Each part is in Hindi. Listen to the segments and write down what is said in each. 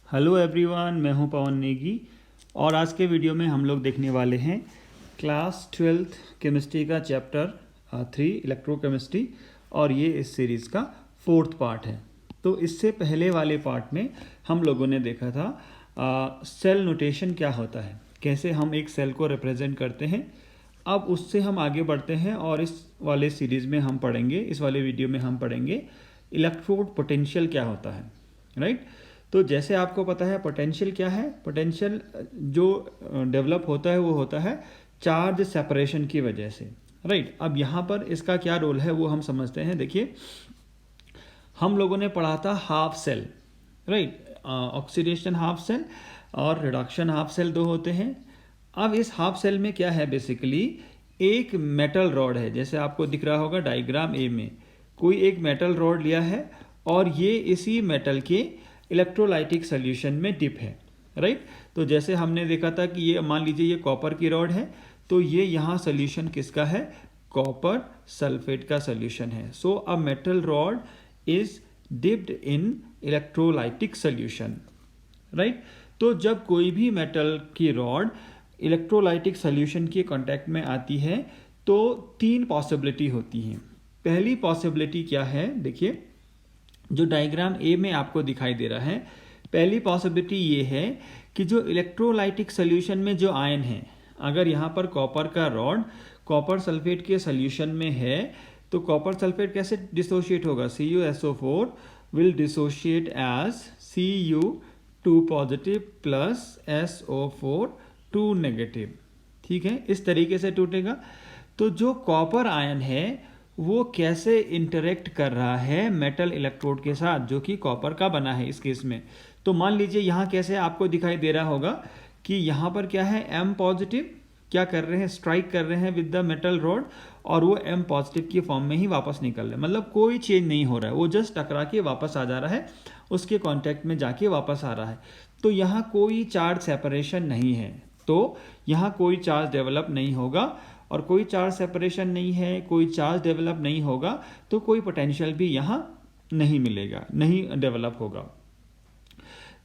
हेलो एवरीवन, मैं हूं पवन नेगी और आज के वीडियो में हम लोग देखने वाले हैं क्लास 12th केमिस्ट्री का चैप्टर 3 इलेक्ट्रोकेमिस्ट्री और ये इस सीरीज़ का 4th पार्ट है। तो इससे पहले वाले पार्ट में हम लोगों ने देखा था सेल नोटेशन क्या होता है, कैसे हम एक सेल को रिप्रेजेंट करते हैं। अब उससे हम आगे बढ़ते हैं और इस वाले सीरीज़ में हम पढ़ेंगे, इस वाले वीडियो में हम पढ़ेंगे इलेक्ट्रोड पोटेंशियल क्या होता है, राइट। तो जैसे आपको पता है पोटेंशियल क्या है, पोटेंशियल जो डेवलप होता है वो होता है चार्ज सेपरेशन की वजह से, राइट। अब यहाँ पर इसका क्या रोल है वो हम समझते हैं। देखिए, हम लोगों ने पढ़ा था half cell, right. Oxidation half cell और रिडक्शन हाफ सेल दो होते हैं। अब इस हाफ सेल में क्या है, बेसिकली एक मेटल रॉड है, जैसे आपको दिख रहा होगा डायग्राम ए में, कोई एक मेटल रॉड लिया है और ये इसी मेटल के इलेक्ट्रोलाइटिक सोल्यूशन में डिप है, राइट। तो जैसे हमने देखा था कि ये मान लीजिए ये कॉपर की रॉड है, तो ये यहाँ सोल्यूशन किसका है, कॉपर सल्फेट का सोल्यूशन है। So a metal rod is dipped in electrolytic solution, right. तो जब कोई भी मेटल की रॉड इलेक्ट्रोलाइटिक सोल्यूशन के कांटेक्ट में आती है तो तीन पॉसिबिलिटी होती हैं। पहली पॉसिबिलिटी क्या है, देखिए जो डायग्राम ए में आपको दिखाई दे रहा है, पहली पॉसिबिलिटी ये है कि जो इलेक्ट्रोलाइटिक सोल्यूशन में जो आयन है, अगर यहाँ पर कॉपर का रॉड कॉपर सल्फेट के सोल्यूशन में है तो कॉपर सल्फेट कैसे डिसोशिएट होगा, CuSO4 will dissociate as Cu2 positive plus SO4 2 negative, ठीक है, इस तरीके से टूटेगा। तो जो कॉपर आयन है वो कैसे इंटरेक्ट कर रहा है मेटल इलेक्ट्रोड के साथ जो कि कॉपर का बना है इस केस में। तो मान लीजिए यहाँ कैसे आपको दिखाई दे रहा होगा कि यहाँ पर क्या है, M पॉजिटिव क्या कर रहे हैं, स्ट्राइक कर रहे हैं विद द मेटल रॉड और वो M पॉजिटिव की फॉर्म में ही वापस निकल रहे हैं, मतलब कोई चेंज नहीं हो रहा है, वो जस्ट टकरा के वापस आ जा रहा है, उसके कॉन्टैक्ट में जाके वापस आ रहा है। तो यहाँ कोई चार्ज सेपरेशन नहीं है, तो यहाँ कोई चार्ज डेवलप नहीं होगा और कोई चार्ज सेपरेशन नहीं है, कोई चार्ज डेवलप नहीं होगा तो कोई पोटेंशियल भी यहाँ नहीं मिलेगा, नहीं डेवलप होगा।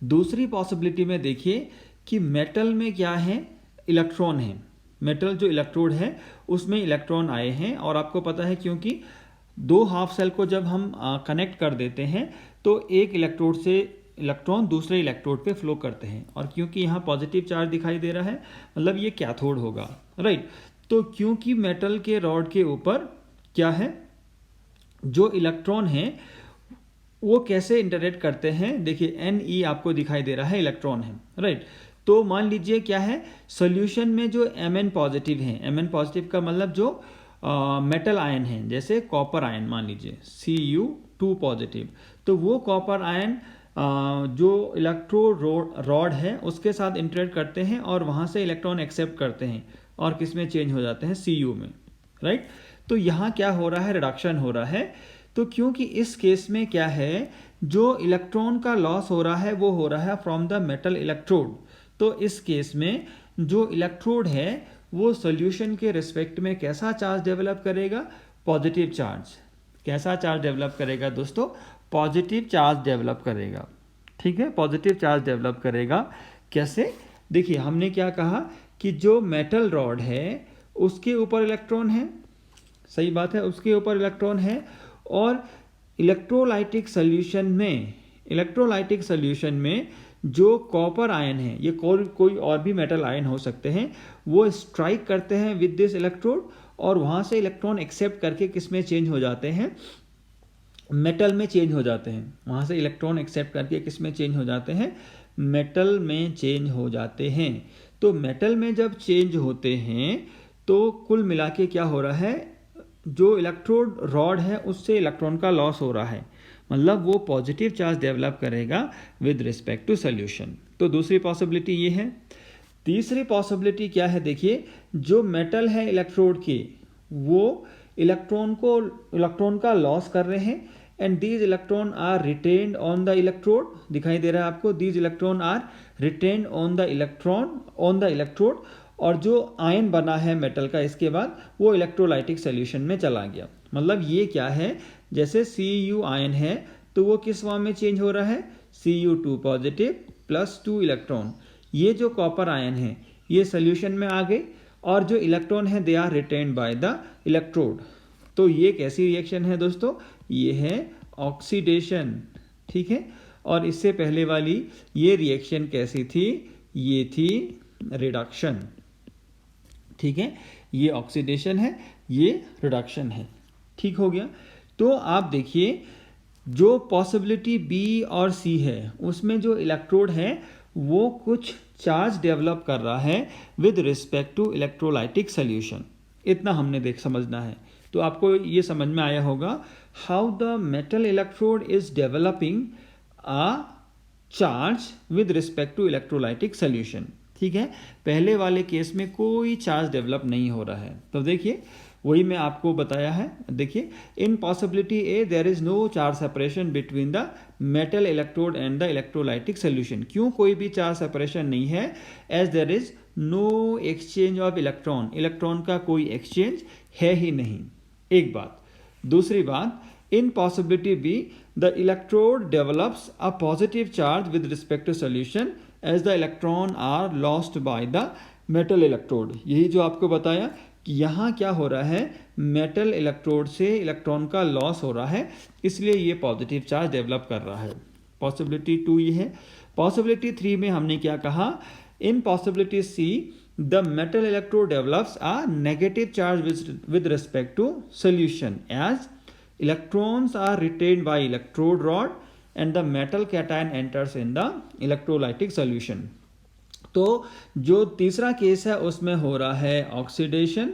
दूसरी पॉसिबिलिटी में देखिए कि मेटल में क्या है, इलेक्ट्रॉन है, मेटल जो इलेक्ट्रोड है उसमें इलेक्ट्रॉन आए हैं और आपको पता है क्योंकि दो हाफ सेल को जब हम कनेक्ट कर देते हैं तो एक इलेक्ट्रोड से इलेक्ट्रॉन दूसरे इलेक्ट्रोड पे फ्लो करते हैं और क्योंकि यहाँ पॉजिटिव चार्ज दिखाई दे रहा है मतलब ये कैथोड होगा, राइट। तो क्योंकि मेटल के रॉड के ऊपर क्या है, जो इलेक्ट्रॉन है वो कैसे इंटरेक्ट करते हैं, देखिए Ne आपको दिखाई दे रहा है, इलेक्ट्रॉन है, राइट। तो मान लीजिए क्या है, सॉल्यूशन में जो Mn पॉजिटिव है, Mn पॉजिटिव का मतलब जो मेटल आयन है, जैसे कॉपर आयन मान लीजिए Cu2 पॉजिटिव, तो वो कॉपर आयन जो इलेक्ट्रो रॉड है उसके साथ इंटरेक्ट करते हैं और वहाँ से इलेक्ट्रॉन एक्सेप्ट करते हैं और किस में चेंज हो जाते हैं, Cu में, राइट। तो यहाँ क्या हो रहा है, रिडक्शन हो रहा है। तो क्योंकि इस केस में क्या है, जो इलेक्ट्रॉन का लॉस हो रहा है वो हो रहा है फ्रॉम द मेटल इलेक्ट्रोड। तो इस केस में जो इलेक्ट्रोड है वो सॉल्यूशन के रिस्पेक्ट में कैसा चार्ज डेवलप करेगा, पॉजिटिव चार्ज। कैसा चार्ज डेवलप करेगा दोस्तों, पॉजिटिव चार्ज डेवलप करेगा, ठीक है, पॉजिटिव चार्ज डेवलप करेगा। कैसे, देखिए हमने क्या कहा कि जो मेटल रॉड है उसके ऊपर इलेक्ट्रॉन है, सही बात है, उसके ऊपर इलेक्ट्रॉन है और इलेक्ट्रोलाइटिक सोल्यूशन में जो कॉपर आयन है, ये कोई और भी मेटल आयन हो सकते हैं, वो स्ट्राइक करते हैं विद दिस इलेक्ट्रोड और वहाँ से इलेक्ट्रॉन एक्सेप्ट करके किस में चेंज हो जाते हैं, मेटल में चेंज हो जाते हैं। वहाँ से इलेक्ट्रॉन एक्सेप्ट करके किस में चेंज हो जाते हैं, मेटल में चेंज हो जाते हैं। तो मेटल में जब चेंज होते हैं तो कुल मिला के क्या हो रहा है, जो इलेक्ट्रोड रॉड है उससे इलेक्ट्रॉन का लॉस हो रहा है, मतलब वो पॉजिटिव चार्ज डेवलप करेगा विद रिस्पेक्ट टू सोल्यूशन। तो दूसरी पॉसिबिलिटी ये है। तीसरी पॉसिबिलिटी क्या है, देखिए जो मेटल है इलेक्ट्रोड के वो इलेक्ट्रॉन का लॉस कर रहे हैं and these electron are retained on the electrode, दिखाई दे रहा है आपको, these electron are retained on the electrode और जो आयन बना है मेटल का इसके बाद वो इलेक्ट्रोलाइटिक सोल्यूशन में चला गया। मतलब ये क्या है, जैसे Cu आयन है तो वो किस फॉर्म में चेंज हो रहा है, Cu2 पॉजिटिव प्लस 2 इलेक्ट्रॉन, ये जो कॉपर आयन है ये सोल्यूशन में आ गए और जो इलेक्ट्रॉन है they are retained by the electrode. तो ये कैसी रिएक्शन है दोस्तों, ये है ऑक्सीडेशन, ठीक है। और इससे पहले वाली ये रिएक्शन कैसी थी, ये थी रिडक्शन, ठीक है। ये ऑक्सीडेशन है, ये रिडक्शन है, ठीक हो गया। तो आप देखिए जो पॉसिबिलिटी बी और सी है उसमें जो इलेक्ट्रोड है वो कुछ चार्ज डेवलप कर रहा है with respect to electrolytic solution, इतना हमने समझना है। तो आपको ये समझ में आया होगा how the metal electrode is developing a charge with respect to electrolytic solution, ठीक है। पहले वाले केस में कोई चार्ज डेवलप नहीं हो रहा है। तो देखिए वही मैं आपको बताया है, देखिए in possibility A there is no charge separation between the metal electrode and the electrolytic solution. क्यों कोई भी चार्ज सेपरेशन नहीं है, as there is no exchange of electron, electron का कोई एक्सचेंज है ही नहीं, एक बात। दूसरी बात, in possibility B the electrode develops a positive charge with respect to solution as the electron are lost by the metal electrode. यही जो आपको बताया कि यहाँ क्या हो रहा है, मेटल इलेक्ट्रोड से इलेक्ट्रॉन का लॉस हो रहा है, इसलिए ये पॉजिटिव चार्ज डेवलप कर रहा है। पॉसिबिलिटी 2 ये है। पॉसिबिलिटी 3 में हमने क्या कहा, in possibility C the metal electrode develops a negative charge with respect to solution as electrons are retained by electrode rod and the metal cation enters in the electrolytic solution. तो जो तीसरा केस है उसमें हो रहा है ऑक्सीडेशन,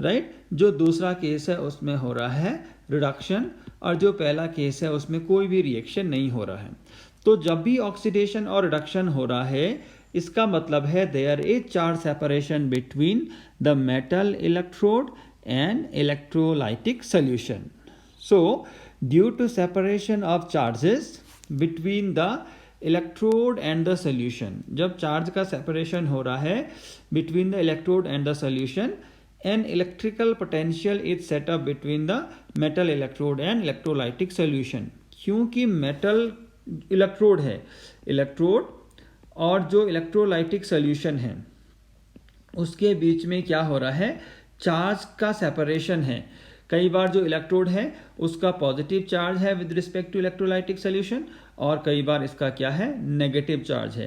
राइट। जो दूसरा केस है उसमें हो रहा है रिडक्शन, और जो पहला केस है उसमें कोई भी रिएक्शन नहीं हो रहा है। तो जब भी ऑक्सीडेशन और रिडक्शन हो रहा है इसका मतलब है there is charge separation between the metal electrode and electrolytic solution. So due to separation of charges between the electrode and the solution, जब चार्ज का सेपरेशन हो रहा है between the electrode and the solution, an electrical potential is set up between the metal electrode and electrolytic solution. क्योंकि मेटल इलेक्ट्रोड है, इलेक्ट्रोड और जो इलेक्ट्रोलाइटिक सोल्यूशन है उसके बीच में क्या हो रहा है, चार्ज का सेपरेशन है। कई बार जो इलेक्ट्रोड है उसका पॉजिटिव चार्ज है with respect to electrolytic solution, और कई बार इसका क्या है, नेगेटिव चार्ज है।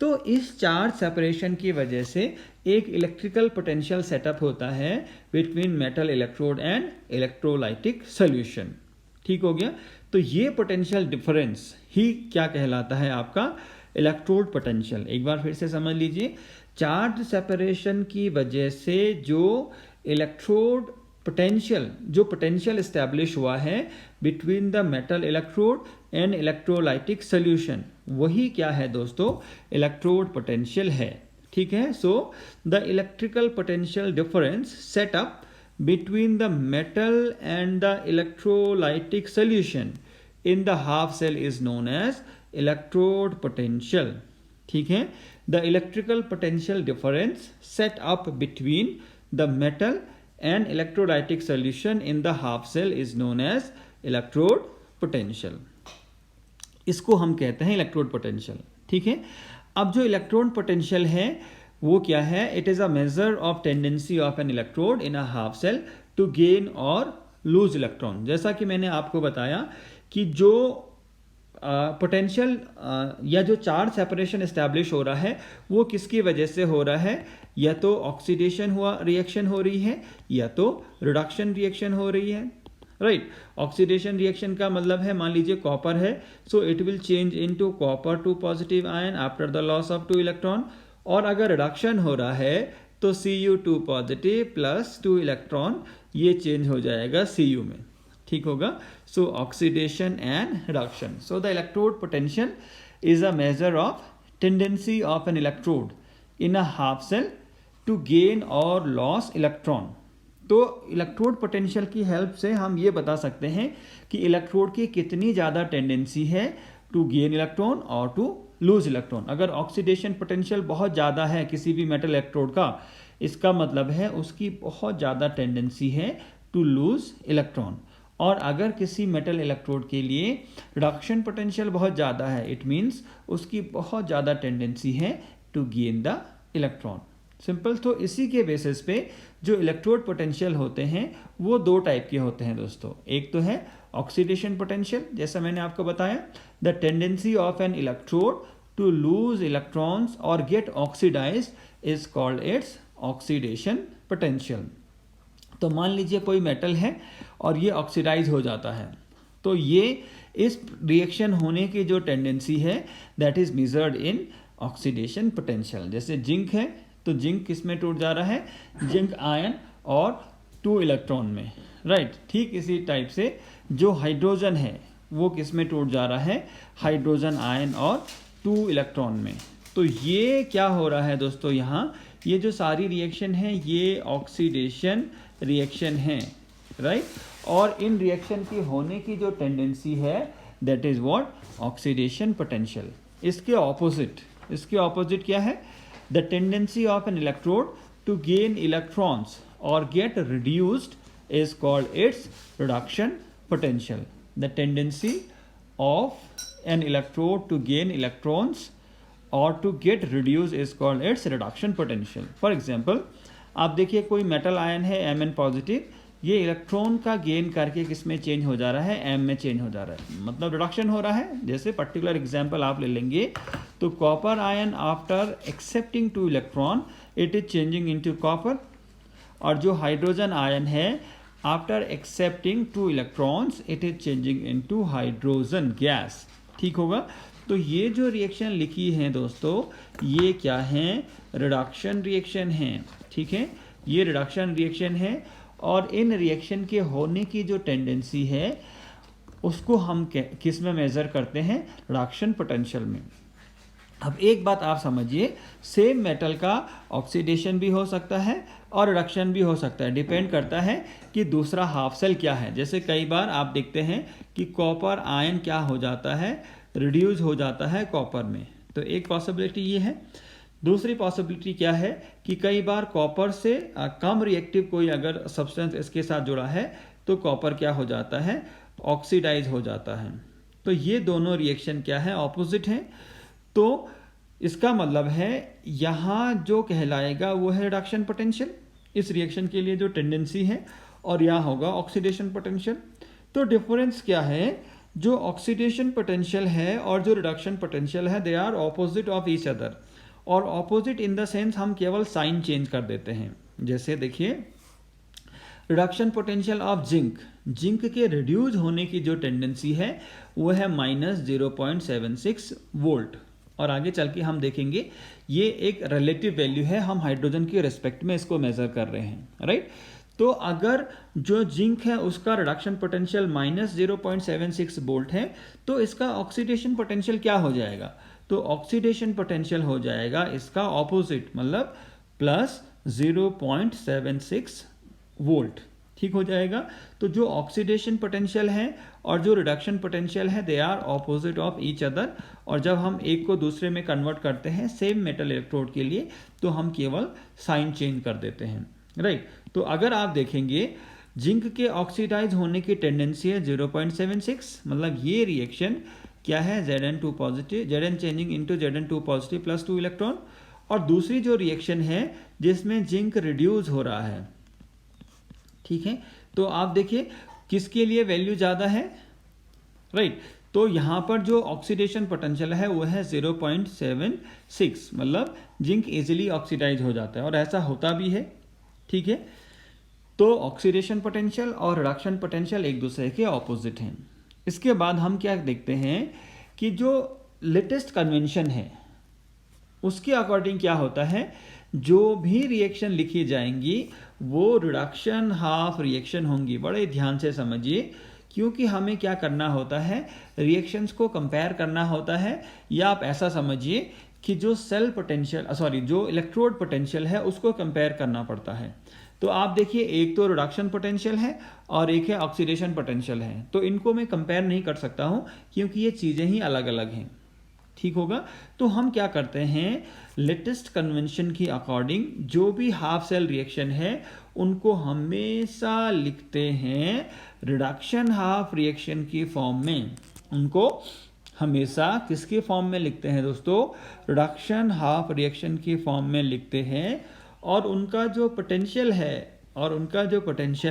तो इस चार्ज सेपरेशन की वजह से एक इलेक्ट्रिकल पोटेंशियल सेटअप होता है between metal electrode and electrolytic solution, ठीक हो गया। तो ये पोटेंशियल डिफरेंस ही क्या कहलाता है, आपका इलेक्ट्रोड पोटेंशियल। एक बार फिर से समझ लीजिए, चार्ज सेपरेशन की वजह से जो इलेक्ट्रोड पोटेंशियल एस्टैब्लिश हुआ है between the metal electrode and electrolytic solution, वही क्या है दोस्तों, इलेक्ट्रोड पोटेंशियल है, ठीक है। So the electrical potential difference set up between the metal and the electrolytic solution in the half cell is known as electrode potential, ठीक है। The electrical potential difference set up between the metal and electrolytic solution in the half cell is known as electrode potential। इसको हम कहते हैं इलेक्ट्रोड पोटेंशियल, ठीक है। अब जो इलेक्ट्रोड पोटेंशियल है वो क्या है, it is a measure of tendency of an electrode in a half cell to gain or lose electron. जैसा कि मैंने आपको बताया कि जो पोटेंशियल या जो चार्ज सेपरेशन एस्टैब्लिश हो रहा है वो किसकी वजह से हो रहा है, या तो ऑक्सीडेशन रिएक्शन हो रही है या तो रिडक्शन रिएक्शन हो रही है, राइट। ऑक्सीडेशन रिएक्शन का मतलब है, मान लीजिए कॉपर है, so it will change into copper two positive ion after the loss of 2 electron. और अगर रिडक्शन हो रहा है तो Cu2 पॉजिटिव प्लस 2 इलेक्ट्रॉन ये चेंज हो जाएगा Cu में, ठीक होगा। So oxidation and reduction. So the electrode potential is a measure of tendency of an electrode in a half cell to gain or loss electron. तो इलेक्ट्रोड पोटेंशियल की हेल्प से हम ये बता सकते हैं कि इलेक्ट्रोड की कितनी ज़्यादा टेंडेंसी है टू गेन इलेक्ट्रॉन और टू लूज इलेक्ट्रॉन। अगर ऑक्सीडेशन पोटेंशियल बहुत ज़्यादा है किसी भी मेटल इलेक्ट्रोड का, इसका मतलब है उसकी बहुत ज़्यादा टेंडेंसी है टू लूज इलेक्ट्रॉन। और अगर किसी मेटल इलेक्ट्रोड के लिए रिडक्शन पोटेंशियल बहुत ज़्यादा है, इट मीन्स उसकी बहुत ज़्यादा टेंडेंसी है to gain the electron. Simple. तो इसी के बेसिस पे जो इलेक्ट्रोड पोटेंशियल होते हैं वो दो टाइप के होते हैं दोस्तों। एक तो है ऑक्सीडेशन पोटेंशियल, जैसा मैंने आपको बताया, the tendency of an electrode to lose electrons और get oxidised is called its oxidation potential. तो मान लीजिए कोई मेटल है और ये ऑक्सीडाइज हो जाता है, तो ये इस रिएक्शन होने की जो टेंडेंसी है that is measured in oxidation potential. जैसे जिंक है तो जिंक किस में टूट जा रहा है, जिंक आयन और 2 इलेक्ट्रॉन में, राइट। ठीक इसी टाइप से जो हाइड्रोजन है वो किस में टूट जा रहा है, हाइड्रोजन आयन और 2 इलेक्ट्रॉन में। तो ये क्या हो रहा है दोस्तों, यहाँ ये जो सारी रिएक्शन है ये ऑक्सीडेशन रिएक्शन है, राइट। और इन रिएक्शन की होने की जो टेंडेंसी है that is what, oxidation potential. इसके ऑपोजिट क्या है, the tendency of an electrode to gain electrons और get reduced is called its reduction potential. The tendency of an electrode to gain electrons or to get reduced is called its reduction potential. For example, आप देखिए कोई मेटल आयन है Mn पॉजिटिव, ये इलेक्ट्रॉन का गेन करके किस में चेंज हो जा रहा है, M में चेंज हो जा रहा है, मतलब रिडक्शन हो रहा है। जैसे पर्टिकुलर एग्जांपल आप ले लेंगे तो copper ion after accepting 2 electron it is changing into copper, और जो हाइड्रोजन आयन है after accepting 2 electrons it is changing into hydrogen gas. ठीक होगा। तो ये जो रिएक्शन लिखी है दोस्तों ये क्या है, रिडक्शन रिएक्शन है। ठीक है, ये रिडक्शन रिएक्शन है और इन रिएक्शन के होने की जो टेंडेंसी है उसको हम किस में मेजर करते हैं, रिडक्शन पोटेंशियल में। अब एक बात आप समझिए, सेम मेटल का ऑक्सीडेशन भी हो सकता है और रिडक्शन भी हो सकता है, डिपेंड करता है कि दूसरा हाफ सेल क्या है। जैसे कई बार आप देखते हैं कि कॉपर आयन क्या हो जाता है, रिड्यूस हो जाता है कॉपर में, तो एक पॉसिबिलिटी ये है। दूसरी पॉसिबिलिटी क्या है कि कई बार कॉपर से कम रिएक्टिव कोई अगर सब्सटेंस इसके साथ जुड़ा है तो कॉपर क्या हो जाता है, ऑक्सीडाइज हो जाता है। तो ये दोनों रिएक्शन क्या है, ऑपोजिट हैं। तो इसका मतलब है यहाँ जो कहलाएगा वो है रिडक्शन पोटेंशियल, इस रिएक्शन के लिए जो टेंडेंसी है, और यहाँ होगा ऑक्सीडेशन पोटेंशियल। तो डिफरेंस क्या है, जो ऑक्सीडेशन पोटेंशियल है और जो रिडक्शन पोटेंशियल है they are opposite of each other, और ऑपोजिट इन द सेंस हम केवल साइन चेंज कर देते हैं। जैसे देखिए reduction potential of zinc, zinc के रिड्यूस होने की जो टेंडेंसी है वो है -0.76 वोल्ट, और आगे चल के हम देखेंगे ये एक रिलेटिव वैल्यू है, हम हाइड्रोजन के रिस्पेक्ट में इसको मेजर कर रहे हैं, राइट। तो अगर जो जिंक है उसका रिडक्शन पोटेंशियल -0.76 वोल्ट है तो इसका ऑक्सीडेशन पोटेंशियल क्या हो जाएगा, तो ऑक्सीडेशन पोटेंशियल हो जाएगा इसका ऑपोजिट, मतलब +0.76 वोल्ट। ठीक हो जाएगा। तो जो ऑक्सीडेशन पोटेंशियल है और जो रिडक्शन पोटेंशियल है they are opposite of each other, और जब हम एक को दूसरे में कन्वर्ट करते हैं सेम मेटल इलेक्ट्रोड के लिए तो हम केवल साइन चेंज कर देते हैं, राइट। तो अगर आप देखेंगे जिंक के ऑक्सीडाइज होने की टेंडेंसी है 0.76, मतलब ये रिएक्शन क्या है, Zn2 positive, Zn changing into Zn2 positive +2 electron, और दूसरी जो रिएक्शन है जिसमें जिंक रिड्यूस हो रहा है। ठीक है, तो आप देखिए किसके लिए वैल्यू ज़्यादा है, राइट। तो यहाँ पर जो ऑक्सीडेशन पोटेंशियल है वो है 0.76, मतलब जिंक इजीली ऑक्सीडाइज हो जाता है, और ऐसा होता भी है। ठीक है, तो ऑक्सीडेशन पोटेंशियल और रिडक्शन पोटेंशियल एक दूसरे के ऑपोजिट हैं। इसके बाद हम क्या देखते हैं कि जो लेटेस्ट कन्वेंशन है उसके अकॉर्डिंग क्या होता है, जो भी रिएक्शन लिखी जाएंगी वो रिडक्शन हाफ रिएक्शन होंगी। बड़े ध्यान से समझिए, क्योंकि हमें क्या करना होता है, रिएक्शंस को कंपेयर करना होता है, या आप ऐसा समझिए कि जो सेल पोटेंशियल जो इलेक्ट्रोड पोटेंशियल है उसको कंपेयर करना पड़ता है। तो आप देखिए एक तो रिडक्शन पोटेंशियल है और एक है ऑक्सीडेशन पोटेंशियल है, तो इनको मैं कंपेयर नहीं कर सकता हूँ क्योंकि ये चीज़ें ही अलग अलग हैं। ठीक होगा। तो हम क्या करते हैं, लेटेस्ट कन्वेंशन की अकॉर्डिंग जो भी हाफ सेल रिएक्शन है उनको हमेशा लिखते हैं रिडक्शन हाफ रिएक्शन की फॉर्म में। उनको हमेशा किसके फॉर्म में लिखते हैं दोस्तों, रिडक्शन हाफ रिएक्शन की फॉर्म में लिखते हैं। और उनका जो पोटेंशियल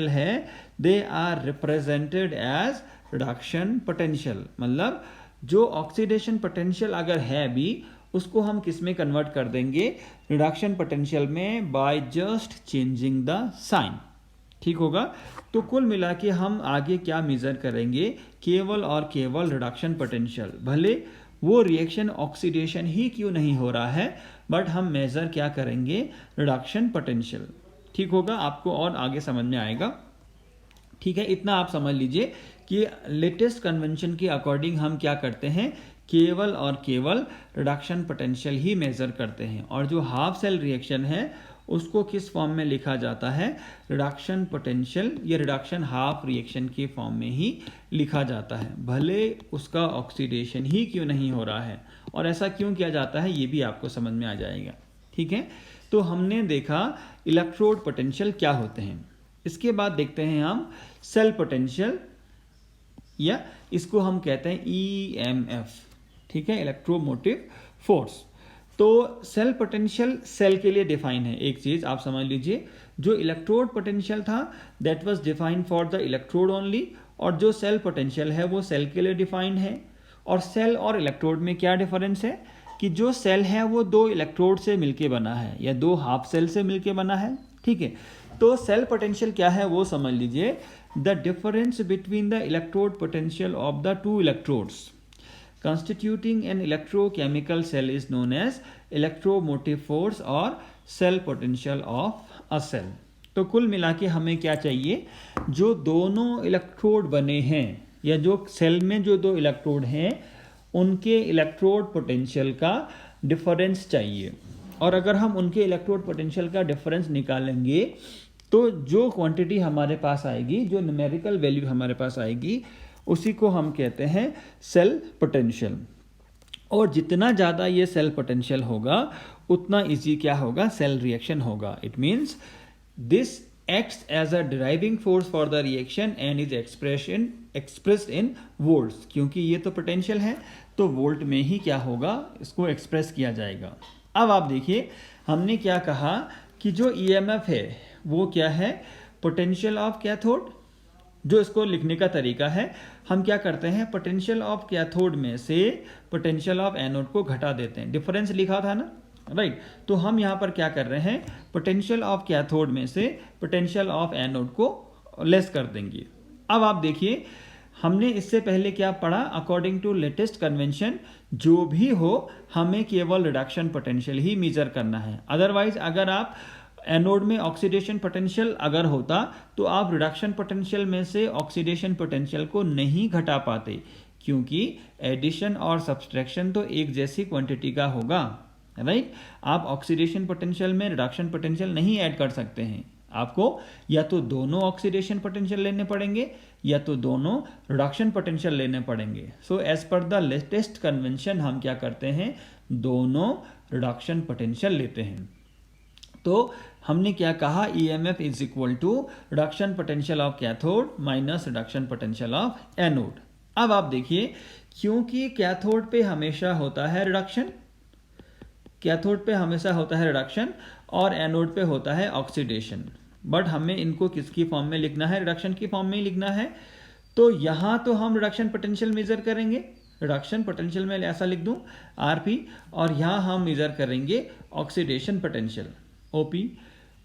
है they are represented as reduction potential. मतलब जो ऑक्सीडेशन पोटेंशियल अगर है भी उसको हम किस में कन्वर्ट कर देंगे, रिडक्शन पोटेंशियल में, by just changing the sign. ठीक होगा। तो कुल मिला के हम आगे क्या मेजर करेंगे, केवल और केवल रिडक्शन पोटेंशियल। भले वो रिएक्शन ऑक्सीडेशन ही क्यों नहीं हो रहा है, बट हम मेजर क्या करेंगे, रिडक्शन पोटेंशियल। ठीक होगा, आपको और आगे समझ में आएगा। ठीक है, इतना आप समझ लीजिए कि लेटेस्ट कन्वेंशन के अकॉर्डिंग हम क्या करते हैं, केवल और केवल रिडक्शन पोटेंशियल ही मेजर करते हैं। और जो हाफ सेल रिएक्शन है उसको किस फॉर्म में लिखा जाता है, रिडक्शन पोटेंशियल या रिडक्शन हाफ रिएक्शन के फॉर्म में ही लिखा जाता है, भले उसका ऑक्सीडेशन ही क्यों नहीं हो रहा है। और ऐसा क्यों किया जाता है ये भी आपको समझ में आ जाएगा। ठीक है, तो हमने देखा इलेक्ट्रोड पोटेंशियल क्या होते हैं। इसके बाद देखते हैं हम सेल पोटेंशियल, या इसको हम कहते हैं EMF। ठीक है, इलेक्ट्रोमोटिव फोर्स। तो सेल पोटेंशियल सेल के लिए डिफाइन है। एक चीज आप समझ लीजिए, जो इलेक्ट्रोड पोटेंशियल था that was defined for the electrode only, और जो सेल पोटेंशियल है वो सेल के लिए डिफाइंड है। और सेल और इलेक्ट्रोड में क्या डिफरेंस है कि जो सेल है वो दो इलेक्ट्रोड से मिलके बना है या दो हाफ सेल से मिलके बना है। ठीक है, तो सेल पोटेंशियल क्या है वो समझ लीजिए, the difference between the electrode potential of the two electrodes constituting an electrochemical cell is known as electromotive force और cell potential of a cell। तो कुल मिला के हमें क्या चाहिए, जो दोनों इलेक्ट्रोड बने हैं या जो सेल में जो दो इलेक्ट्रोड हैं उनके इलेक्ट्रोड पोटेंशियल का डिफरेंस चाहिए। और अगर हम उनके इलेक्ट्रोड पोटेंशियल का डिफरेंस निकालेंगे तो जो क्वांटिटी हमारे पास आएगी, जो न्यूमेरिकल वैल्यू हमारे पास आएगी, उसी को हम कहते हैं सेल पोटेंशियल। और जितना ज़्यादा ये सेल पोटेंशियल होगा उतना इजी क्या होगा, सेल रिएक्शन होगा। It means this acts as a driving force for the reaction and is expressed in volts. क्योंकि ये तो पोटेंशियल है तो वोल्ट में ही क्या होगा, इसको एक्सप्रेस किया जाएगा। अब आप देखिए हमने क्या कहा कि जो EMF है वो क्या है, पोटेंशियल ऑफ कैथोड। जो इसको लिखने का तरीका है, हम क्या करते हैं, पोटेंशियल ऑफ कैथोड में से पोटेंशियल ऑफ एनोड को घटा देते हैं। डिफरेंस लिखा था ना, राइट। तो हम यहाँ पर क्या कर रहे हैं, पोटेंशियल ऑफ कैथोड में से पोटेंशियल ऑफ एनोड को लेस कर देंगे। अब आप देखिए हमने इससे पहले क्या पढ़ा, अकॉर्डिंग टू लेटेस्ट कन्वेंशन जो भी हो हमें केवल रिडक्शन पोटेंशियल ही मेजर करना है। अदरवाइज अगर आप एनोड में ऑक्सीडेशन पोटेंशियल अगर होता तो आप रिडक्शन पोटेंशियल में से ऑक्सीडेशन पोटेंशियल को नहीं घटा पाते, क्योंकि एडिशन और सब्सट्रैक्शन तो एक जैसी क्वांटिटी का होगा, राइट। आप ऑक्सीडेशन पोटेंशियल में रिडक्शन पोटेंशियल नहीं ऐड कर सकते हैं। आपको या तो दोनों ऑक्सीडेशन पोटेंशियल लेने पड़ेंगे या तो दोनों रिडक्शन पोटेंशियल लेने पड़ेंगे। So as per the latest convention हम क्या करते हैं, दोनों रिडक्शन पोटेंशियल लेते हैं। तो हमने क्या कहा, EMF is equal to reduction potential of cathode minus reduction potential of anode. अब आप देखिए, क्योंकि कैथोड पे हमेशा होता है रिडक्शन, कैथोड पे हमेशा होता है रिडक्शन और एनोड पे होता है ऑक्सीडेशन, बट हमें इनको किसकी फॉर्म में लिखना है, रिडक्शन की फॉर्म में ही लिखना है। तो यहाँ तो हम रिडक्शन पोटेंशियल मेजर करेंगे, रिडक्शन पोटेंशियल में ऐसा लिख दूं RP, और यहाँ हम मेजर करेंगे ऑक्सीडेशन पोटेंशियल OP।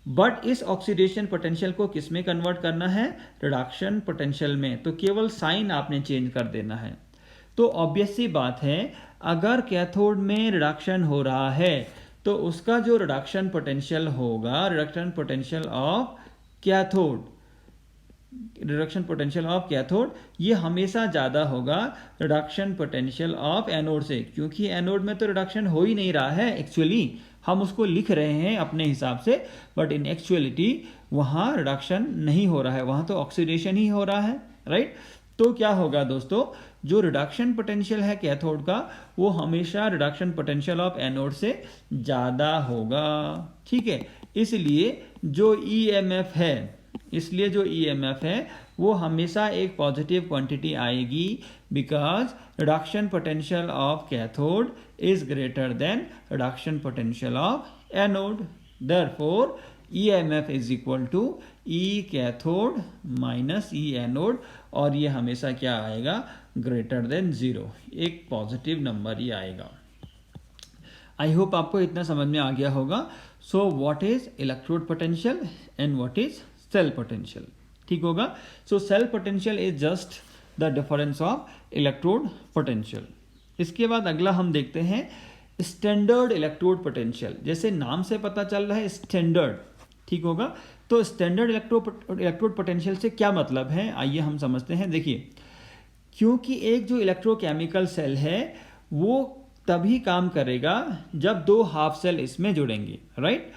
बट इस ऑक्सीडेशन पोटेंशियल को किस में कन्वर्ट करना है, रिडक्शन पोटेंशियल में। तो केवल साइन आपने चेंज कर देना है। तो ऑब्वियस सी बात है, अगर कैथोड में रिडक्शन हो रहा है तो उसका जो रिडक्शन पोटेंशियल होगा, reduction potential of cathode, reduction potential of cathode ये हमेशा ज़्यादा होगा रिडक्शन पोटेंशियल ऑफ एनोड से, क्योंकि एनोड में तो रिडक्शन हो ही नहीं रहा है। एक्चुअली हम उसको लिख रहे हैं अपने हिसाब से, बट इन एक्चुअलिटी वहाँ रिडक्शन नहीं हो रहा है, वहाँ तो ऑक्सीडेशन ही हो रहा है, राइट। तो क्या होगा दोस्तों, जो रिडक्शन पोटेंशियल है कैथोड का वो हमेशा रिडक्शन पोटेंशियल ऑफ एनोड से ज़्यादा होगा, ठीक है। इसलिए जो ईएमएफ है वो हमेशा एक पॉजिटिव क्वांटिटी आएगी, because reduction potential of cathode is greater than reduction potential of anode. Therefore EMF is equal to E cathode minus E anode, और ये हमेशा क्या आएगा, ग्रेटर देन 0, एक पॉजिटिव नंबर ही आएगा। आई होप आपको इतना समझ में आ गया होगा। So what is electrode potential and what is cell potential, ठीक होगा। So cell potential is just the difference of electrode potential. इसके बाद अगला हम देखते हैं स्टैंडर्ड इलेक्ट्रोड पोटेंशियल। जैसे नाम से पता चल रहा है स्टैंडर्ड, ठीक होगा। तो स्टैंडर्ड इलेक्ट्रोड पोटेंशियल से क्या मतलब है, आइए हम समझते हैं। देखिए, क्योंकि एक जो इलेक्ट्रोकेमिकल सेल है वो तभी काम करेगा जब दो हाफ सेल इसमें जुड़ेंगे, राइट।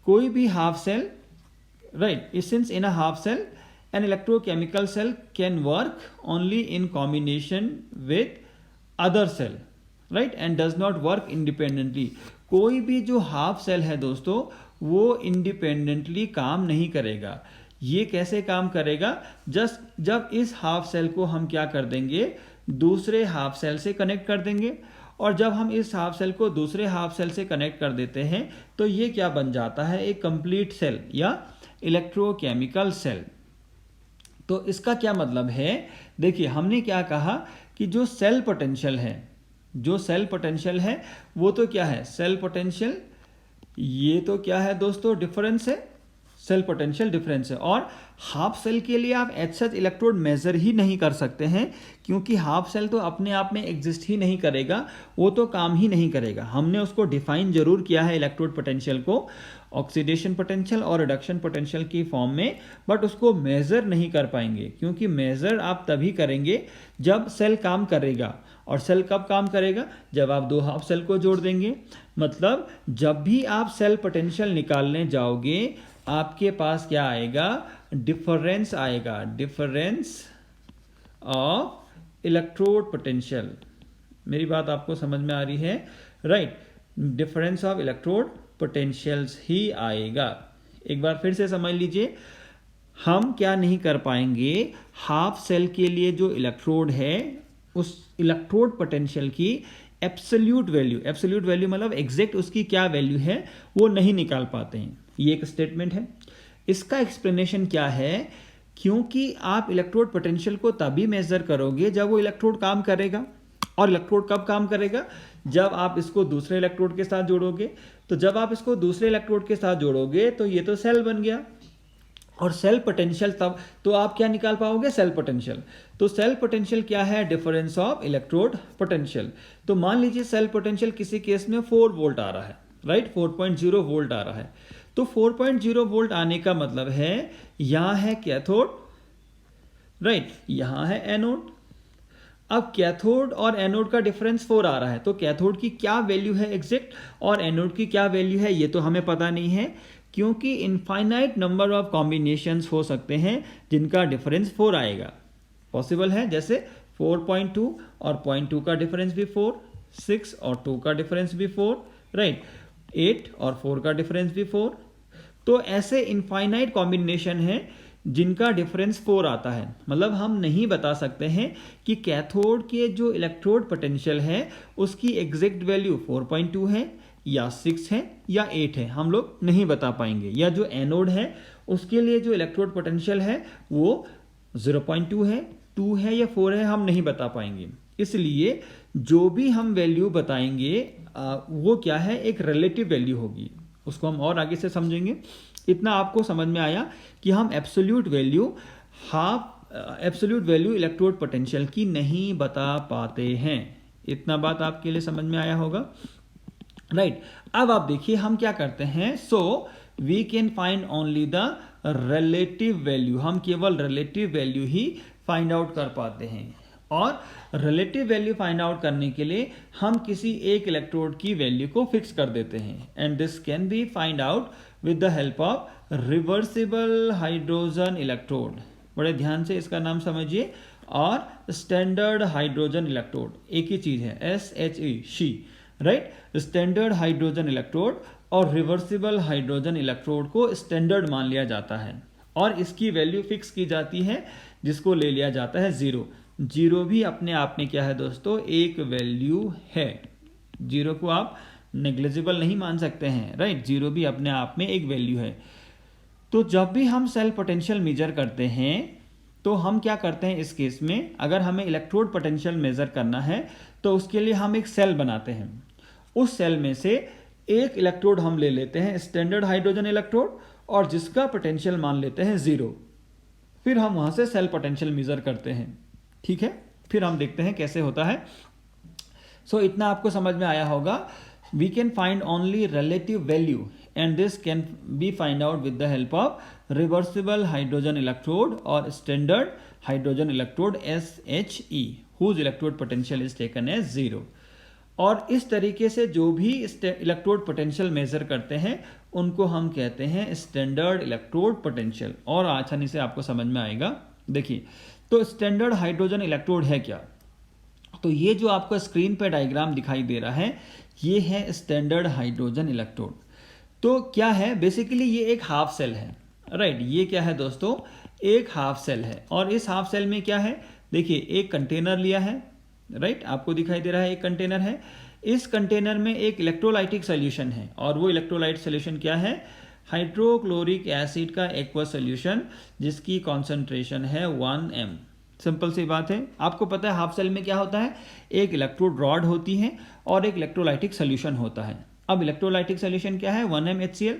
कोई भी half cell, right, since in a half cell an electrochemical cell can work only in combination with other cell, right, and does not work independently। कोई भी जो हाफ सेल है दोस्तों वो इंडिपेंडेंटली काम नहीं करेगा। ये कैसे काम करेगा, जस्ट जब इस हाफ सेल को हम क्या कर देंगे, दूसरे हाफ सेल से कनेक्ट कर देंगे, और जब हम इस हाफ सेल को दूसरे हाफ सेल से कनेक्ट कर देते हैं तो ये क्या बन जाता है, एक कंप्लीट सेल या इलेक्ट्रोकेमिकल सेल। तो इसका क्या मतलब है, देखिए हमने क्या कहा कि जो सेल पोटेंशियल है वो तो क्या है, सेल पोटेंशियल, ये तो क्या है दोस्तों, डिफरेंस है, सेल पोटेंशियल डिफरेंस है। और हाफ सेल के लिए आप एज सच इलेक्ट्रोड मेजर ही नहीं कर सकते हैं, क्योंकि हाफ सेल तो अपने आप में एग्जिस्ट ही नहीं करेगा, वो तो काम ही नहीं करेगा। हमने उसको डिफाइन जरूर किया है इलेक्ट्रोड पोटेंशियल को ऑक्सीडेशन पोटेंशियल और रिडक्शन पोटेंशियल की फॉर्म में, बट उसको मेजर नहीं कर पाएंगे, क्योंकि मेजर आप तभी करेंगे जब सेल काम करेगा। और सेल कब काम करेगा, जब आप दो हाफ सेल को जोड़ देंगे। मतलब जब भी आप सेल पोटेंशियल निकालने जाओगे आपके पास क्या आएगा, डिफरेंस आएगा, डिफरेंस ऑफ इलेक्ट्रोड पोटेंशियल। मेरी बात आपको समझ में आ रही है, right, difference of electrode potentials ही आएगा। एक बार फिर से समझ लीजिए, हम क्या नहीं कर पाएंगे, हाफ सेल के लिए जो इलेक्ट्रोड है उस इलेक्ट्रोड पोटेंशियल की एब्सोल्यूट वैल्यू मतलब एग्जैक्ट उसकी क्या वैल्यू है वो नहीं निकाल पाते हैं। ये एक स्टेटमेंट है। इसका एक्सप्लेनेशन क्या है, क्योंकि आप इलेक्ट्रोड पोटेंशियल को तभी मेजर करोगे जब वो इलेक्ट्रोड काम करेगा। और इलेक्ट्रोड कब काम करेगा, जब आप इसको दूसरे इलेक्ट्रोड के साथ जोड़ोगे। तो जब आप इसको दूसरे इलेक्ट्रोड के साथ जोड़ोगे तो ये तो सेल बन गया, और सेल पोटेंशियल तब तो आप क्या निकाल पाओगे, सेल पोटेंशियल। तो सेल पोटेंशियल क्या है, डिफरेंस ऑफ इलेक्ट्रोड पोटेंशियल। तो मान लीजिए सेल पोटेंशियल किसी केस में 4 वोल्ट आ रहा है, राइट, 4.0 वोल्ट आ रहा है। तो 4.0 वोल्ट आने का मतलब है यहां है कैथोड, राइट, यहां है एनोड। अब कैथोड और एनोड का डिफरेंस 4 आ रहा है, तो कैथोड की क्या वैल्यू है एग्जैक्ट और एनोड की क्या वैल्यू है ये तो हमें पता नहीं है, क्योंकि इनफाइनाइट नंबर ऑफ कॉम्बिनेशंस हो सकते हैं जिनका डिफरेंस 4 आएगा। पॉसिबल है, जैसे 4.2 और 0.2 का डिफरेंस भी 4, 6 और 2 का डिफरेंस भी 4, राइट, 8 और 4 का डिफरेंस भी 4। तो ऐसे इनफाइनाइट कॉम्बिनेशन है जिनका डिफरेंस 4 आता है। मतलब हम नहीं बता सकते हैं कि कैथोड के जो इलेक्ट्रोड पोटेंशियल है उसकी एग्जैक्ट वैल्यू 4.2 है या 6 है या 8 है, हम लोग नहीं बता पाएंगे। या जो एनोड है उसके लिए जो इलेक्ट्रोड पोटेंशियल है वो 0.2 है, 2 है या 4 है, हम नहीं बता पाएंगे। इसलिए जो भी हम वैल्यू बताएंगे वो क्या है, एक रिलेटिव वैल्यू होगी। उसको हम और आगे से समझेंगे। इतना आपको समझ में आया कि हम एब्सोल्यूट वैल्यू इलेक्ट्रोड पोटेंशियल की नहीं बता पाते हैं। इतना बात आपके लिए समझ में आया होगा, राइट। अब आप देखिए हम क्या करते हैं, so we can find only the relative value. हम केवल रिलेटिव वैल्यू ही फाइंड आउट कर पाते हैं, और रिलेटिव वैल्यू फाइंड आउट करने के लिए हम किसी एक इलेक्ट्रोड की वैल्यू को फिक्स कर देते हैं, and this can be find out with the help of reversible hydrogen electrode. बड़े ध्यान से इसका नाम समझिए, और स्टैंडर्ड हाइड्रोजन इलेक्ट्रोड एक ही चीज़ है, SHE she, right. Standard hydrogen electrode और रिवर्सिबल हाइड्रोजन इलेक्ट्रोड को स्टैंडर्ड मान लिया जाता है और इसकी वैल्यू फिक्स की जाती है जिसको ले लिया जाता है 0। 0 भी अपने आप में क्या है दोस्तों, एक वैल्यू है। 0 को आप नेग्लिजिबल नहीं मान सकते हैं, राइट। 0 भी अपने आप में एक वैल्यू है। तो जब भी हम सेल पोटेंशियल मेजर करते हैं तो हम क्या करते हैं, इस केस में अगर हमें इलेक्ट्रोड पोटेंशियल मेजर करना है तो उसके लिए हम एक सेल बनाते हैं। उस सेल में से एक इलेक्ट्रोड हम ले लेते हैं स्टैंडर्ड हाइड्रोजन इलेक्ट्रोड और जिसका पोटेंशियल मान लेते हैं 0। फिर हम वहां से सेल पोटेंशियल मेजर करते हैं, ठीक है। फिर हम देखते हैं कैसे होता है। सो इतना आपको समझ में आया होगा। We can find only relative value and this can be find out with the help of reversible hydrogen electrode or standard hydrogen electrode SHE whose electrode potential is taken as 0। और इस तरीके से जो भी इलेक्ट्रोड पोटेंशियल मेजर करते हैं उनको हम कहते हैं स्टैंडर्ड इलेक्ट्रोड पोटेंशियल, और आसानी से आपको समझ में आएगा। देखिए, तो स्टैंडर्ड हाइड्रोजन इलेक्ट्रोड है क्या, तो ये जो आपको स्क्रीन पे डायग्राम दिखाई दे रहा है ये है स्टैंडर्ड हाइड्रोजन इलेक्ट्रोड। तो क्या है, बेसिकली ये एक हाफ सेल है, राइट। ये क्या है दोस्तों, एक हाफ सेल है और इस हाफ सेल में क्या है, देखिए एक कंटेनर लिया है, राइट। आपको दिखाई दे रहा है एक कंटेनर है। इस कंटेनर में एक इलेक्ट्रोलाइटिक सोल्यूशन है और वो इलेक्ट्रोलाइट सोल्यूशन क्या है, हाइड्रोक्लोरिक एसिड का एक्वस सोल्यूशन जिसकी कॉन्सेंट्रेशन है 1m। सिंपल सी बात है। आपको पता है हाफ सेल में क्या होता है, एक इलेक्ट्रोड रॉड होती है और एक इलेक्ट्रोलाइटिक सोल्यूशन होता है। अब इलेक्ट्रोलाइटिक सोल्यूशन क्या है, 1mHCl।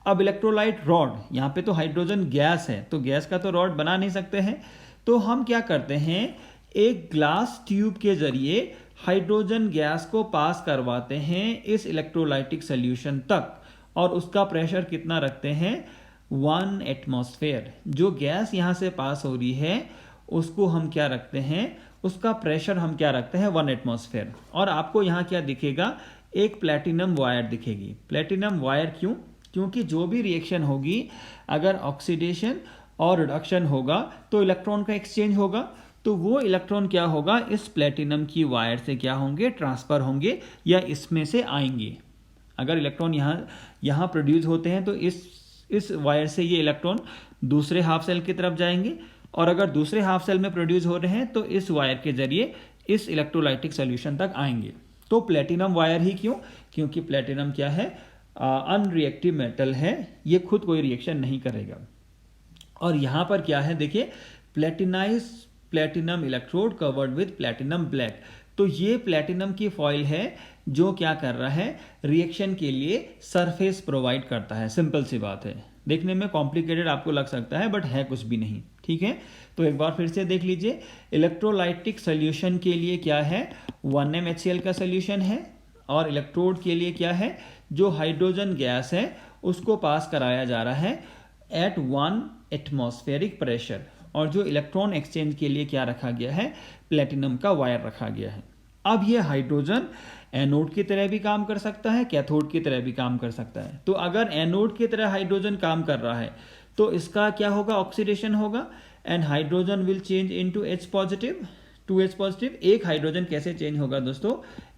अब इलेक्ट्रोलाइट रॉड, यहाँ पे तो हाइड्रोजन गैस है तो गैस का तो रॉड बना नहीं सकते हैं, तो हम क्या करते हैं, एक ग्लास ट्यूब के जरिए हाइड्रोजन गैस को पास करवाते हैं इस इलेक्ट्रोलाइटिक सोल्यूशन तक और उसका प्रेशर कितना रखते हैं, 1 एटमॉस्फेयर। जो गैस यहाँ से पास हो रही है उसको हम क्या रखते हैं, उसका प्रेशर हम क्या रखते हैं, 1 एटमॉस्फेयर। और आपको यहाँ क्या दिखेगा, एक प्लेटिनम वायर दिखेगी। प्लेटिनम वायर क्यों, क्योंकि जो भी रिएक्शन होगी अगर ऑक्सीडेशन और रिडक्शन होगा तो इलेक्ट्रॉन का एक्सचेंज होगा, तो वो इलेक्ट्रॉन क्या होगा, इस प्लेटिनम की वायर से क्या होंगे, ट्रांसफर होंगे या इसमें से आएंगे। अगर इलेक्ट्रॉन यहाँ प्रोड्यूस होते हैं तो इस वायर से ये इलेक्ट्रॉन दूसरे हाफ सेल की तरफ जाएंगे और अगर दूसरे हाफ सेल में प्रोड्यूस हो रहे हैं तो इस वायर के जरिए इस इलेक्ट्रोलाइटिक सोल्यूशन तक आएंगे। तो प्लेटिनम वायर ही क्यों, क्योंकि प्लेटिनम क्या है, अनरिएक्टिव मेटल है, ये खुद कोई रिएक्शन नहीं करेगा। और यहाँ पर क्या है, देखिए platinise platinum electrode covered with platinum black. तो ये प्लेटिनम की फॉइल है जो क्या कर रहा है, रिएक्शन के लिए सरफेस प्रोवाइड करता है। सिंपल सी बात है, देखने में कॉम्प्लिकेटेड आपको लग सकता है बट है कुछ भी नहीं, ठीक है। तो एक बार फिर से देख लीजिए, इलेक्ट्रोलाइटिक सोल्यूशन के लिए क्या है, 1mHCl का सोल्यूशन है और इलेक्ट्रोड के लिए क्या है, जो हाइड्रोजन गैस है उसको पास कराया जा रहा है एट 1 एटमॉस्फेरिक प्रेशर। और जो इलेक्ट्रॉन एक्सचेंज के लिए क्या रखा गया है, प्लेटिनम का वायर रखा गया है। अब ये हाइड्रोजन एनोड की तरह भी काम कर सकता है, कैथोड की तरह भी काम कर सकता है। तो अगर एनोड की तरह हाइड्रोजन काम कर रहा है तो इसका क्या होगा, ऑक्सीडेशन होगा and hydrogen will change into H positive two H positive. एक हाइड्रोजन कैसे चेंज होगा दोस्तों,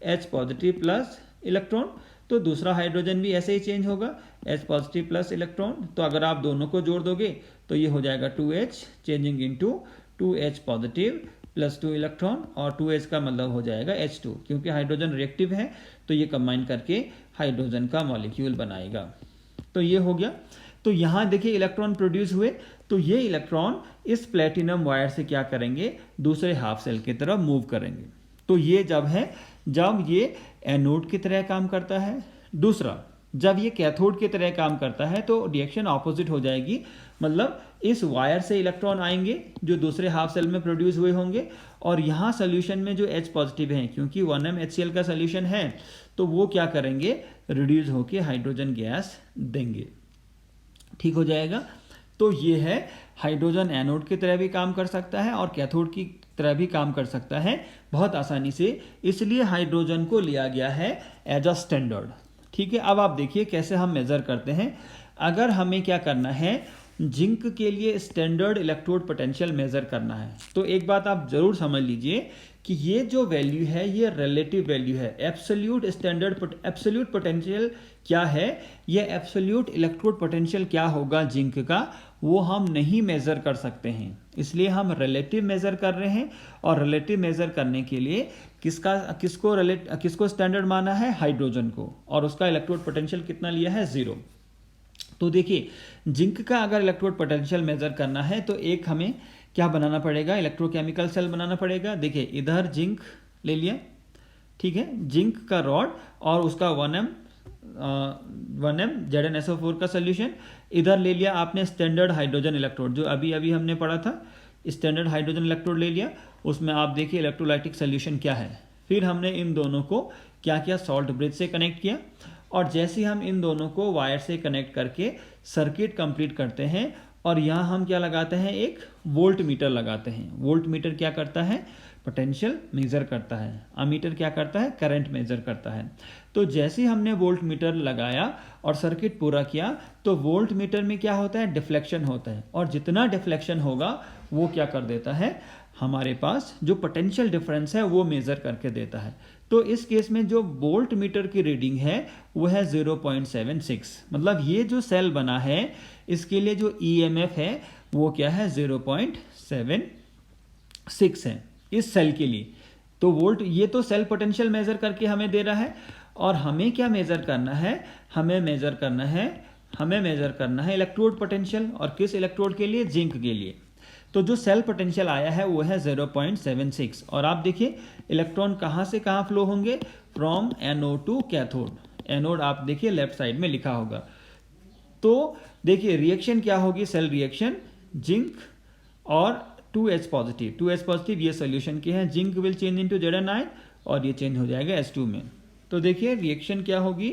H पॉजिटिव प्लस इलेक्ट्रॉन, तो दूसरा हाइड्रोजन भी ऐसे ही चेंज होगा, H पॉजिटिव प्लस इलेक्ट्रॉन। तो अगर आप दोनों को जोड़ दोगे तो ये हो जाएगा 2H changing into 2H positive plus 2 electron और 2H का मतलब हो जाएगा H2, क्योंकि हाइड्रोजन रिएक्टिव है तो ये कंबाइन करके हाइड्रोजन का मॉलिक्यूल बनाएगा। तो ये हो गया। तो यहाँ देखिए इलेक्ट्रॉन प्रोड्यूस हुए, तो ये इलेक्ट्रॉन इस प्लेटिनम वायर से क्या करेंगे, दूसरे हाफ सेल की तरफ मूव करेंगे। तो ये जब है, जब ये एनोड की तरह काम करता है। दूसरा, जब ये कैथोड की तरह काम करता है तो रिएक्शन ऑपोजिट हो जाएगी, मतलब इस वायर से इलेक्ट्रॉन आएंगे जो दूसरे हाफ सेल में प्रोड्यूस हुए होंगे और यहाँ सोल्यूशन में जो H पॉजिटिव है, क्योंकि 1mHCl का सोल्यूशन है, तो वो क्या करेंगे, रिड्यूस होके हाइड्रोजन गैस देंगे। ठीक हो जाएगा। तो ये है, हाइड्रोजन एनोड की तरह भी काम कर सकता है और कैथोड की तरह भी काम कर सकता है बहुत आसानी से, इसलिए हाइड्रोजन को लिया गया है एज अ स्टैंडर्ड। ठीक है। अब आप देखिए कैसे हम मेजर करते हैं। अगर हमें क्या करना है, जिंक के लिए स्टैंडर्ड इलेक्ट्रोड पोटेंशियल मेजर करना है। तो एक बात आप जरूर समझ लीजिए कि ये जो वैल्यू है ये रिलेटिव वैल्यू है। एब्सोल्यूट स्टैंडर्ड एब्सोल्यूट पोटेंशियल क्या है, ये एब्सोल्यूट इलेक्ट्रोड पोटेंशियल क्या होगा जिंक का, वो हम नहीं मेज़र कर सकते हैं, इसलिए हम रिलेटिव मेज़र कर रहे हैं। और रिलेटिव मेज़र करने के लिए किसको स्टैंडर्ड माना है, हाइड्रोजन को, और उसका इलेक्ट्रोड पोटेंशियल कितना लिया है, 0। तो देखिए जिंक का अगर इलेक्ट्रोड पोटेंशियल मेज़र करना है तो एक हमें क्या बनाना पड़ेगा, इलेक्ट्रोकेमिकल सेल बनाना पड़ेगा। देखिए इधर जिंक ले लिया, ठीक है, जिंक का रॉड और उसका 1m ZnSO4 का सोल्यूशन। इधर ले लिया आपने स्टैंडर्ड हाइड्रोजन इलेक्ट्रोड, जो अभी अभी हमने पढ़ा था, स्टैंडर्ड हाइड्रोजन इलेक्ट्रोड ले लिया, उसमें आप देखिए इलेक्ट्रोलाइटिक सोल्यूशन क्या है। फिर हमने इन दोनों को क्या किया, सॉल्ट ब्रिज से कनेक्ट किया, और जैसे हम इन दोनों को वायर से कनेक्ट करके सर्किट कंप्लीट करते हैं, और यहाँ हम क्या लगाते हैं, एक वोल्ट मीटर लगाते हैं। वोल्ट मीटर क्या करता है, पोटेंशियल मेजर करता है। अमीटर क्या करता है, करंट मेजर करता है। तो जैसे हमने वोल्ट मीटर लगाया और सर्किट पूरा किया, तो वोल्ट मीटर में क्या होता है, डिफ्लेक्शन होता है, और जितना डिफ्लेक्शन होगा वो क्या कर देता है, हमारे पास जो पोटेंशियल डिफरेंस है वो मेजर करके देता है। तो इस केस में जो वोल्ट मीटर की रीडिंग है वो है 0.76, मतलब ये जो सेल बना है इसके लिए जो EMF है वो क्या है, 0.76 है इस सेल के लिए। तो वोल्ट, ये तो सेल पोटेंशियल मेजर करके हमें दे रहा है, और हमें क्या मेजर करना है, हमें मेजर करना है इलेक्ट्रोड पोटेंशियल। और किस इलेक्ट्रोड के लिए, जिंक के लिए। तो जो सेल पोटेंशियल आया है वो है 0.76। और आप देखिए इलेक्ट्रॉन कहाँ से कहाँ फ्लो होंगे, from anode to cathode. Anode आप देखिए लेफ्ट साइड में लिखा होगा। तो देखिए रिएक्शन क्या होगी, सेल रिएक्शन, जिंक और 2H पॉजिटिव। 2H पॉजिटिव ये सोल्यूशन के हैं, zinc will change into Zn ion और ये चेंज हो जाएगा H2 में। तो देखिए रिएक्शन क्या होगी,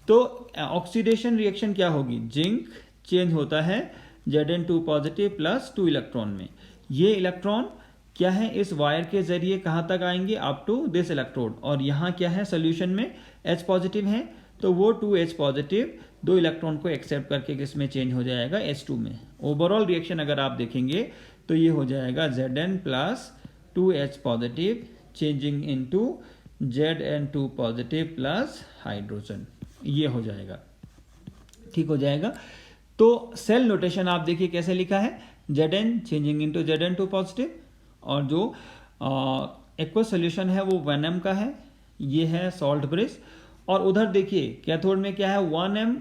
तो ऑक्सीडेशन रिएक्शन क्या होगी, जिंक चेंज होता है Zn2 पॉजिटिव प्लस 2 इलेक्ट्रॉन में। ये इलेक्ट्रॉन क्या है, इस वायर के जरिए कहाँ तक आएंगे, अप टू दिस इलेक्ट्रोड। और यहाँ क्या है, सोल्यूशन में H पॉजिटिव है, तो वो 2H पॉजिटिव 2 इलेक्ट्रॉन को एक्सेप्ट करके किसमें चेंज हो जाएगा, H2 में। ओवरऑल रिएक्शन अगर आप देखेंगे तो ये हो जाएगा Zn plus 2H positive changing into Zn2 positive plus hydrogen, ये हो जाएगा, ठीक हो जाएगा। तो सेल नोटेशन आप देखिए कैसे लिखा है, Zn changing into Zn2 positive, और जो एक्वस सोल्यूशन है वो 1m का है, ये है सॉल्ट ब्रिज। और उधर देखिए कैथोड में क्या है, 1m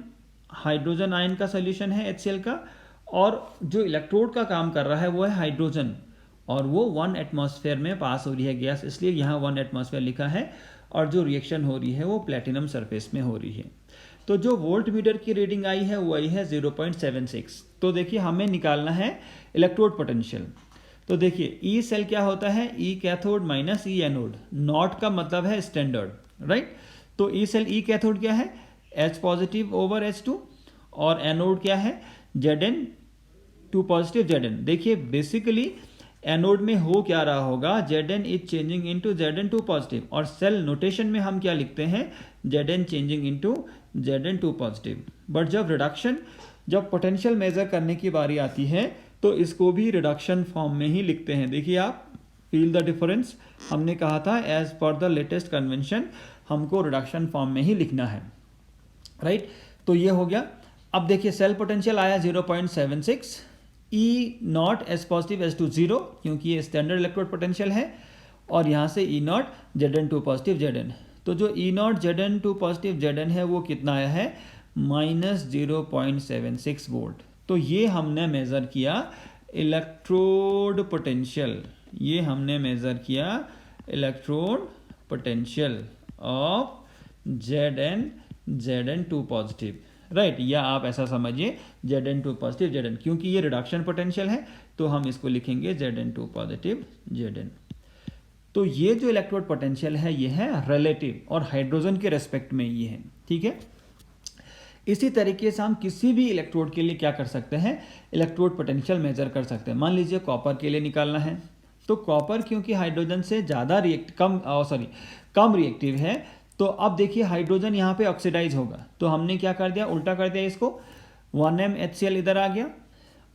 हाइड्रोजन आयन का सोल्यूशन है HCl का, और जो इलेक्ट्रोड का काम कर रहा है वो है हाइड्रोजन, और वो 1 एटमॉस्फेयर में पास हो रही है गैस, इसलिए यहाँ 1 एटमॉस्फेयर लिखा है। और जो रिएक्शन हो रही है वो प्लेटिनम सरफेस में हो रही है। तो जो वोल्ट मीटर की रीडिंग आई है वो आई है 0.76। तो देखिए हमें निकालना है इलेक्ट्रोड पोटेंशियल। तो देखिए ई सेल क्या होता है, ई cathode minus E anode, not का मतलब है स्टैंडर्ड, राइट। तो ई सेल ई कैथोड क्या है, H पॉजिटिव ओवर H2, और एनोड क्या है, Zn2 पॉजिटिव Zn। देखिए बेसिकली एनोड में हो क्या रहा होगा, Zn is changing into Zn2 positive, और सेल नोटेशन में हम क्या लिखते हैं, Zn changing into Zn2 positive. But जब पोटेंशियल मेजर करने की बारी आती है तो इसको भी रिडक्शन फॉर्म में ही लिखते हैं। देखिए आप फील द डिफरेंस, हमने कहा था as per the latest convention हमको रिडक्शन फॉर्म में ही लिखना है, राइट। तो ये हो गया। अब देखिए सेल पोटेंशियल आया 0.76, ई नॉट एस पॉजिटिव H2 0, क्योंकि ये स्टैंडर्ड इलेक्ट्रोड पोटेंशियल है, और यहाँ से ई नॉट Zn2 पॉजिटिव Zn। तो जो ई नॉट Zn2 पॉजिटिव Zn है वो कितना आया है, -0.76 वोल्ट। तो ये हमने मेज़र किया इलेक्ट्रोड पोटेंशियल, ये हमने मेज़र किया electrode potential of Zn2 positive, right. या आप ऐसा समझिए Zn2 पॉजिटिव Zn, क्योंकि ये रिडक्शन पोटेंशियल है तो हम इसको लिखेंगे Zn2 पॉजिटिव Zn। तो ये जो इलेक्ट्रोड पोटेंशियल है ये है रिलेटिव, और हाइड्रोजन के रेस्पेक्ट में ये है, ठीक है। इसी तरीके से हम किसी भी इलेक्ट्रोड के लिए क्या कर सकते हैं, इलेक्ट्रोड पोटेंशियल मेजर कर सकते हैं। मान लीजिए कॉपर के लिए निकालना है, तो कॉपर क्योंकि हाइड्रोजन से ज़्यादा कम रिएक्टिव है, तो अब देखिए हाइड्रोजन यहाँ पे ऑक्सीडाइज होगा, तो हमने क्या कर दिया, उल्टा कर दिया इसको, 1m HCl इधर आ गया,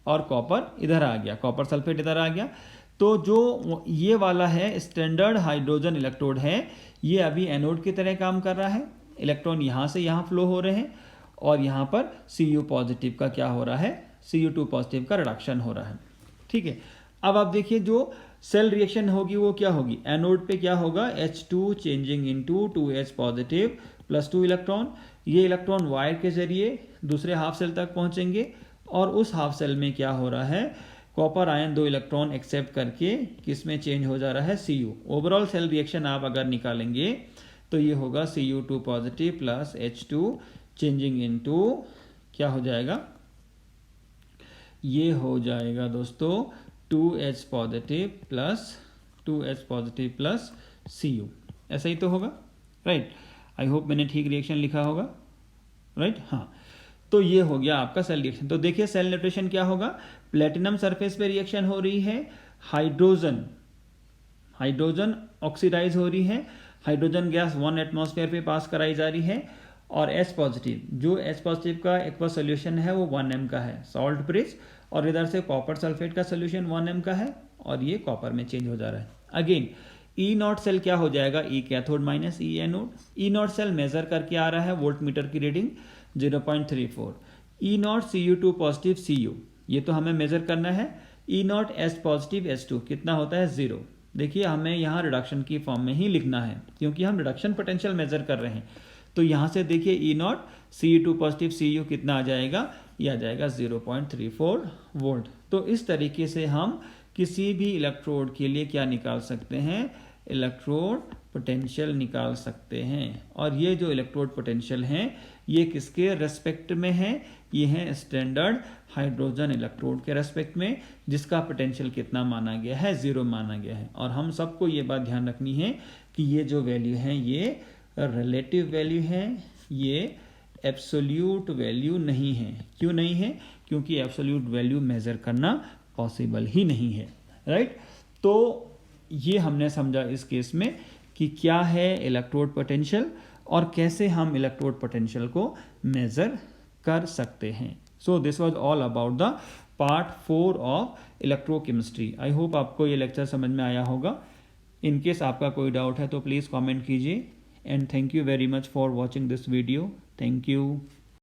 और कॉपर इधर आ गया, कॉपर सल्फेट इधर आ गया। तो जो ये वाला है स्टैंडर्ड हाइड्रोजन इलेक्ट्रोड है, ये अभी एनोड की तरह काम कर रहा है। इलेक्ट्रॉन यहाँ से यहाँ फ्लो हो रहे हैं और यहाँ पर Cu पॉजिटिव का क्या हो रहा है, Cu2 पॉजिटिव का रिडक्शन हो रहा है। ठीक है, अब आप देखिए जो सेल रिएक्शन होगी वो क्या होगी, एनोड पे क्या होगा, H2 changing into 2H positive plus 2 electron. ये इलेक्ट्रॉन वायर के जरिए दूसरे हाफ सेल तक पहुंचेंगे और उस हाफ सेल में क्या हो रहा है, कॉपर आयन 2 इलेक्ट्रॉन एक्सेप्ट करके किस में चेंज हो जा रहा है, Cu। ओवरऑल सेल रिएक्शन आप अगर निकालेंगे तो ये होगा Cu2 positive plus H2 changing into क्या हो जाएगा, ये हो जाएगा दोस्तों 2H पॉजिटिव प्लस Cu। ऐसा ही तो होगा, राइट। आई होप मैंने ठीक रिएक्शन लिखा होगा, राइट। हाँ, तो ये हो गया आपका सेल रिएक्शन। तो देखिए सेल न्यूट्रिशन क्या होगा, प्लेटिनम सरफेस पे रिएक्शन हो रही है, हाइड्रोजन ऑक्सीडाइज हो रही है, हाइड्रोजन गैस 1 एटमॉस्फेयर पे पास कराई जा रही है और H पॉजिटिव, जो H पॉजिटिव का एक्वा सोल्यूशन है वो 1m का है, सॉल्ट ब्रिज, और इधर से कॉपर सल्फेट का सोल्यूशन 1m का है और ये कॉपर में चेंज हो जा रहा है। अगेन ई नॉट सेल क्या हो जाएगा, E cathode minus E anode. E naught cell measure करके आ रहा है वोल्ट मीटर की reading 0.34। E naught Cu2 positive Cu, ये तो हमें मेजर करना है। ई नॉट H पॉजिटिव H2 कितना होता है, 0। देखिए हमें यहाँ रिडक्शन की फॉर्म में ही लिखना है क्योंकि हम रिडक्शन पोटेंशियल मेजर कर रहे हैं। तो यहाँ से देखिए ई नॉट Cu2 पॉजिटिव Cu कितना आ जाएगा, ये आ जाएगा 0.34 वोल्ट। तो इस तरीके से हम किसी भी इलेक्ट्रोड के लिए क्या निकाल सकते हैं, इलेक्ट्रोड पोटेंशियल निकाल सकते हैं। और ये जो इलेक्ट्रोड पोटेंशियल हैं ये किसके रेस्पेक्ट में है, ये है स्टैंडर्ड हाइड्रोजन इलेक्ट्रोड के रेस्पेक्ट में, जिसका पोटेंशियल कितना माना गया है, 0 माना गया है। और हम सबको ये बात ध्यान रखनी है कि ये जो वैल्यू है ये रिलेटिव वैल्यू है, ये एब्सोल्यूट वैल्यू नहीं है। क्यों नहीं है, क्योंकि एब्सोल्यूट वैल्यू मेजर करना पॉसिबल ही नहीं है, राइट। तो ये हमने समझा इस केस में कि क्या है इलेक्ट्रोड पोटेंशियल और कैसे हम इलेक्ट्रोड पोटेंशियल को मेजर कर सकते हैं। So this was all about the part 4 of electrochemistry. I hope आपको ये लेक्चर समझ में आया होगा। इन केस आपका कोई डाउट है तो प्लीज़ कमेंट कीजिए, and thank you very much for watching this video. Thank you.